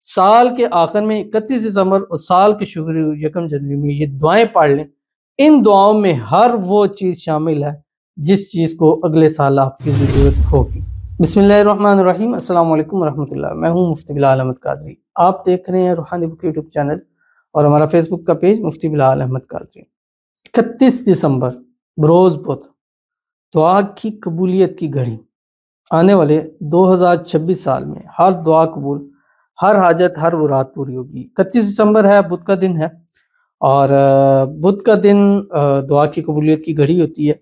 سال کے آخر میں 31 دسمبر اور سال کے شروع 1 جنوری میں یہ دعائیں پڑھ لیں۔ ان دعاؤں میں ہر وہ چیز شامل ہے جس چیز کو اگلے سال آپ کی ضرورت ہوگی۔ بسم اللہ الرحمن الرحیم۔ السلام علیکم ورحمۃ اللہ۔ میں ہوں مفتی بلال احمد قادری۔ آپ دیکھ رہے ہیں روحانی بک یوٹیوب چینل اور ہمارا فیس بک کا پیج مفتی بلال احمد قادری۔ 31 دسمبر بروز بدھ، دعا کی قبولیت کی گھڑی۔ آنے والے 2026 سال میں ہر دعا قبول، ہر حاجت، ہر مراد پوری ہوگی۔ 31 دسمبر ہے، بدھ کا دن ہے، اور بدھ کا دن دعا کی قبولیت کی گھڑی ہوتی ہے۔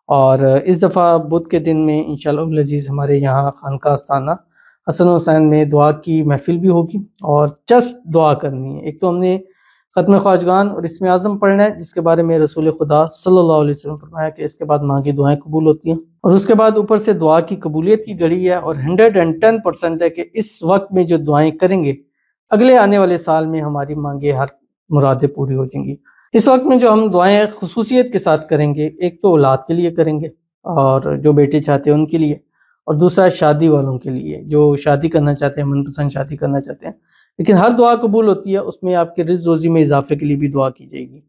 اور اس دفعہ بدھ کے دن میں انشاءاللہ العزیز ہمارے یہاں خانقاہ آستانہ حسن حسین میں دعا کی محفل بھی ہوگی، اور جسٹ دعا کرنی ہے۔ ایک تو ہم نے ختم خواجگان اور اسم اعظم پڑھنا ہے، جس کے بارے میں رسول خدا صلی اللہ علیہ وسلم فرمایا کہ اس کے بعد مانگی دعائیں قبول ہوتی ہیں، اور اس کے بعد اوپر سے دعا کی قبولیت کی گھڑی ہے، اور 110% ہے کہ اس وقت میں جو دعائیں کریں گے اگلے آنے والے سال میں ہماری مانگے ہر مرادیں پوری ہو جائیں گی۔ اس وقت میں جو ہم دعائیں خصوصیت کے ساتھ کریں گے، ایک تو اولاد کے لیے کریں گے، اور جو بیٹے چاہتے ہیں ان کے لیے، اور دوسرا شادی والوں کے لیے جو شادی کرنا چاہتے ہیں، من پسند شادی کرنا چاہتے ہیں۔ لیکن ہر دعا قبول ہوتی ہے، اس میں آپ کے رزق روزی میں اضافے کے لیے بھی دعا کی جائے گی۔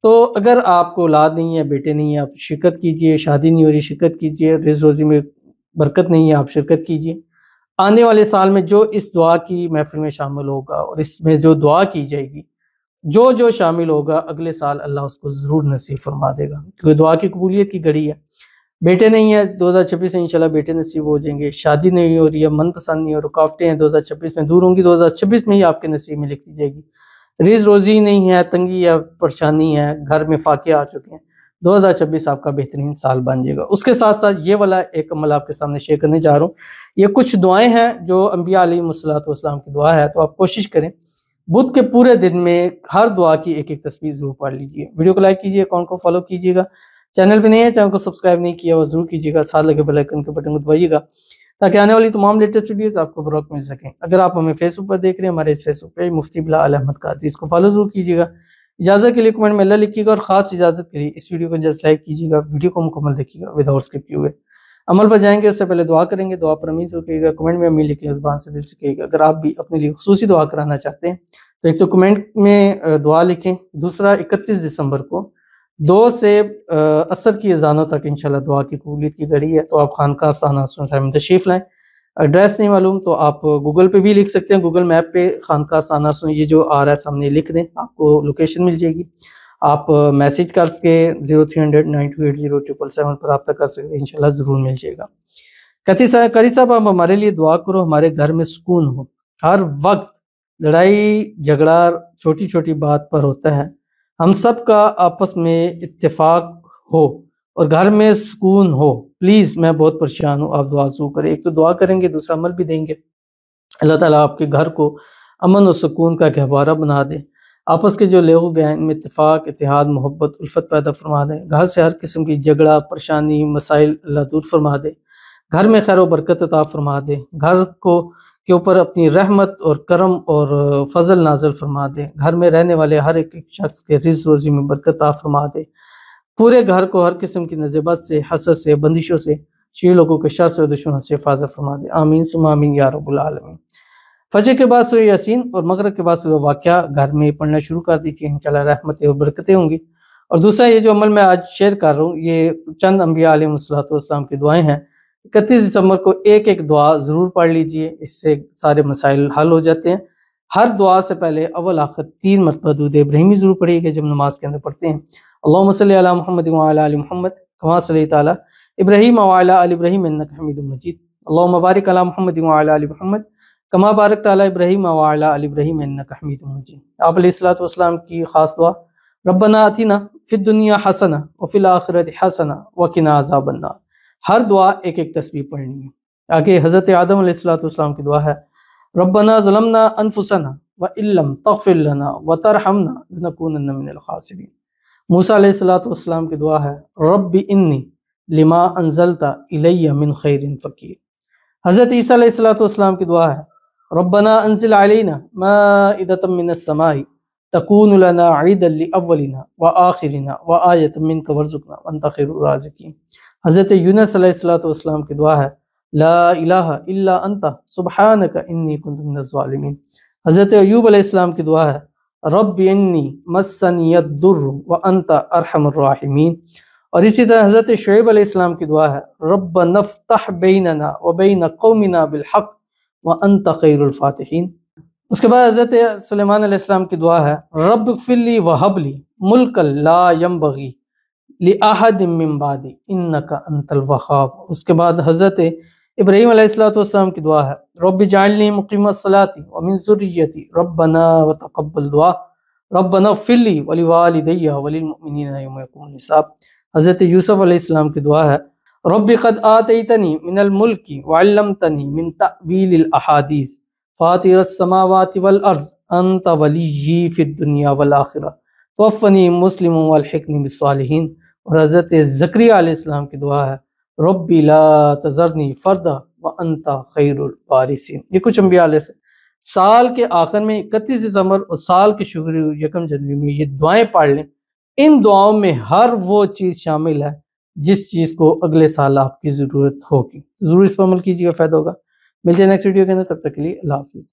تو اگر آپ کو اولاد نہیں ہے، بیٹے نہیں ہیں، آپ شرکت کیجئے۔ شادی نہیں ہو رہی، شرکت کیجئے۔ رزق روزی میں برکت نہیں ہے، آپ شرکت کیجئے۔ آنے والے سال میں جو اس دعا کی محفل میں شامل ہوگا اور اس میں جو دعا کی جائے گی، جو شامل ہوگا اگلے سال اللہ اس کو ضرور نصیب فرما دے گا، کیونکہ دعا کی قبولیت کی گھڑی ہے۔ بیٹے نہیں ہیں، 2026 میں انشاءاللہ بیٹے نصیب ہو جائیں گے۔ شادی نہیں ہو رہی ہے، من پسند نہیں ہو، رکاوٹیں ہیں 2026 میں دور ہوں گی، 2026 میں ہی آپ کے نصیب میں لکھ دی جائے گی۔ رزق روزی نہیں ہے، تنگی یا پریشانی ہے، گھر میں فاقے آ چکے ہیں، 2026 آپ کا بہترین سال بن جائے گا۔ اس کے ساتھ ساتھ یہ والا ایک عمل آپ کے سامنے شیئر کرنے جا رہا ہوں۔ یہ کچھ دعائیں ہیں جو انبیاء علیہ السلام کی دعا ہے، تو آپ کوشش کریں بدھ کے پورے دن میں ہر دعا کی ایک تسبیح ضرور پڑھ لیجئے۔ ویڈیو کو لائک کیجئے، اکاؤنٹ کو فالو کیجئے گا، چینل پہ نہیں ہے چینل کو سبسکرائب نہیں کیا وہ ضرور کیجئے گا، ساتھ لگے بیل آئیکن کے بٹن کو دبائیے گا تاکہ آنے والی تمام لیٹسٹ ویڈیوز آپ کو بر وقت مل سکیں۔ اگر آپ ہمیں فیس بک پر دیکھ رہے ہیں، ہمارے اس فیس بک پیج مفتی بلال احمد قادری، اس کو فالو ضرور کیجئے گا۔ اجازت کے لیے کمنٹ میں اللہ لکھیے گا، اور خاص اجازت کے لیے اس ویڈیو کو جسٹ لائک کیجئے گا، ویڈیو کو مکمل دیکھیے گا وداؤٹ اسکپ کیے ہوئے۔ عمل پر جائیں گے اس سے پہلے دعا کریں گے۔ دعا پر امین ضرور کیجئے گا، کمنٹ میں امین لکھیے گا، زبان سے دل سے کہیے گا۔ اگر آپ بھی اپنے لیے خصوصی دعا کرانا چاہتے ہیں تو ایک تو کمنٹ میں دعا لکھیں، دوسرا 31 دسمبر کو 2 سے عصر کی اذانوں تک انشاءاللہ دعا کی قبولیت کی گھڑی ہے، تو آپ خانقاہ آستانہ حسن حسین میں تشریف لائیں۔ ایڈریس نہیں معلوم تو آپ گوگل پہ بھی لکھ سکتے ہیں، گوگل میپ پہ خانقاہ آستانہ حسن یہ جو آ رہا ہے سامنے لکھ دیں، آپ کو لوکیشن مل جائے گی۔ آپ میسیج کر کے 0300928077 پر رابطہ کر سکتے ہیں، انشاءاللہ ضرور مل جائے گا۔ قاری صاحب آپ ہمارے لیے دعا کرو، ہمارے گھر میں سکون ہو۔ ہر وقت لڑائی جھگڑا چھوٹی چھوٹی بات پر ہوتا ہے، ہم سب کا آپس میں اتفاق ہو اور گھر میں سکون ہو۔ پلیز میں بہت پریشان ہوں، آپ دعا ضرور کریں۔ ایک تو دعا کریں گے، دوسرا عمل بھی دیں گے۔ اللہ تعالیٰ آپ کے گھر کو امن و سکون کا گہوارہ بنا دے، آپس کے جو لوگ ہیں ان میں اتفاق، اتحاد، محبت، الفت پیدا فرما دے، گھر سے ہر قسم کی جھگڑا، پریشانی، مسائل اللہ دور فرما دے، گھر میں خیر و برکت عطا فرما دے، گھر کو کے اوپر اپنی رحمت اور کرم اور فضل نازل فرما دے، گھر میں رہنے والے ہر ایک شخص کے رزق روزی میں برکت عطا فرما دے، پورے گھر کو ہر قسم کی نظبت سے، حسد سے، بندشوں سے، شیعہ لوگوں کے شر سے اور دشمنوں سے حفاظت فرما دے۔ آمین ثم آمین یا رب العالمین۔ فجر کے بعد سورہ یاسین اور مغرب کے بعد سورہ واقعہ گھر میں پڑھنا شروع کر دیجیے، انشاءاللہ رحمتیں اور برکتیں ہوں گی۔ اور دوسرا یہ جو عمل میں آج شیئر کر رہا ہوں، یہ چند انبیاء علیہ السلام کی دعائیں ہیں۔ 31 دسمبر کو ایک دعا ضرور پڑھ لیجئے، اس سے سارے مسائل حل ہو جاتے ہیں۔ ہر دعا سے پہلے اول آخر 3 مرتبہ درود ابراہیمی ضرور پڑھیے گا جب نماز کے اندر پڑھتے ہیں۔ اللہم صلی علی محمد وعلی آل محمد کما صلیت علی ابراہیم وعلی آل ابراہیم انک حمید مجید۔ اللہم بارک علی محمد وعلی آل محمد کما بارکت علی ابراہیم وعلی آل ابراہیم انک حمید مجید۔ آپ علیہ الصلوۃ والسلام کی خاص دعا، ربنا آتنا فی الدنیا حسنہ وفی الآخرۃ حسنہ وقنا عذاب النار۔ ہر دعا ایک تسبیح پڑھنی ہے۔ آگے حضرت آدم علیہ السلام کی دعا ہے، ربنا ظلمنا انفسنا وان لم تغفر لنا وترحمنا لنکونن من الخاسرین۔ موسیٰ علیہ السلام کی دعا ہے، رب انی لما انزلت الی من خیر فقیر۔ حضرت عیسیٰ علیہ السلام کی دعا ہے، ربنا انزل علینا مائدۃ من السماء تکون لنا عیدا لاولنا وآخرنا وآیۃ منک وارزقنا وانت خیر الرازقین۔ حضرت یونس علیہ السلام کی دعا ہے، لا الہ الا انت سبحانک انی کنت من الظالمین۔ حضرت ایوب علیہ السلام کی دعا ہے رب انی مسنی الضر وانت ارحم الراحمین۔ اور اسی طرح حضرت شعیب علیہ السلام کی دعا ہے رب نفتح بیننا وبین قومنا بالحق وانت خیر الفاتحین۔ اس کے بعد حضرت سلیمان علیہ السلام کی دعا ہے رب اغفر لی وہب لی ملکا لا ینبغی لأحد من بعدی انک انت الوہاب۔ اس کے بعد حضرت ابراہیم علیہ السلام کی دعا ہے رب اجعلنی مقیم الصلاۃ ومن ذریتی ربنا وتقبل دعا ربنا اغفر لی ولوالدی وللمؤمنین یوم یقوم الحساب۔ حضرت یوسف علیہ السلام کی دعا ہے رب قد آتیتنی من الملک وعلمتنی من تأویل الاحادیث فاطر السماوات والارض انت ولی فی الدنیا والآخرہ توفنی مسلم والحقنی بالصالحین۔ اور حضرت زکریا علیہ السلام کی دعا ہے ربی لا تذرنی فردا وانت خیر الوارثین۔ یہ کچھ انبیاء علیہ السلام سال کے آخر میں 31 دسمبر اور سال کے شروع 1 جنوری میں یہ دعائیں پڑھ لیں۔ ان دعاؤں میں ہر وہ چیز شامل ہے جس چیز کو اگلے سال آپ کی ضرورت ہوگی۔ ضرور اس پر عمل کیجیے گا، فائدہ ہوگا۔ ملتے ہیں نیکسٹ ویڈیو کے اندر، تب تک کے لیے اللہ حافظ۔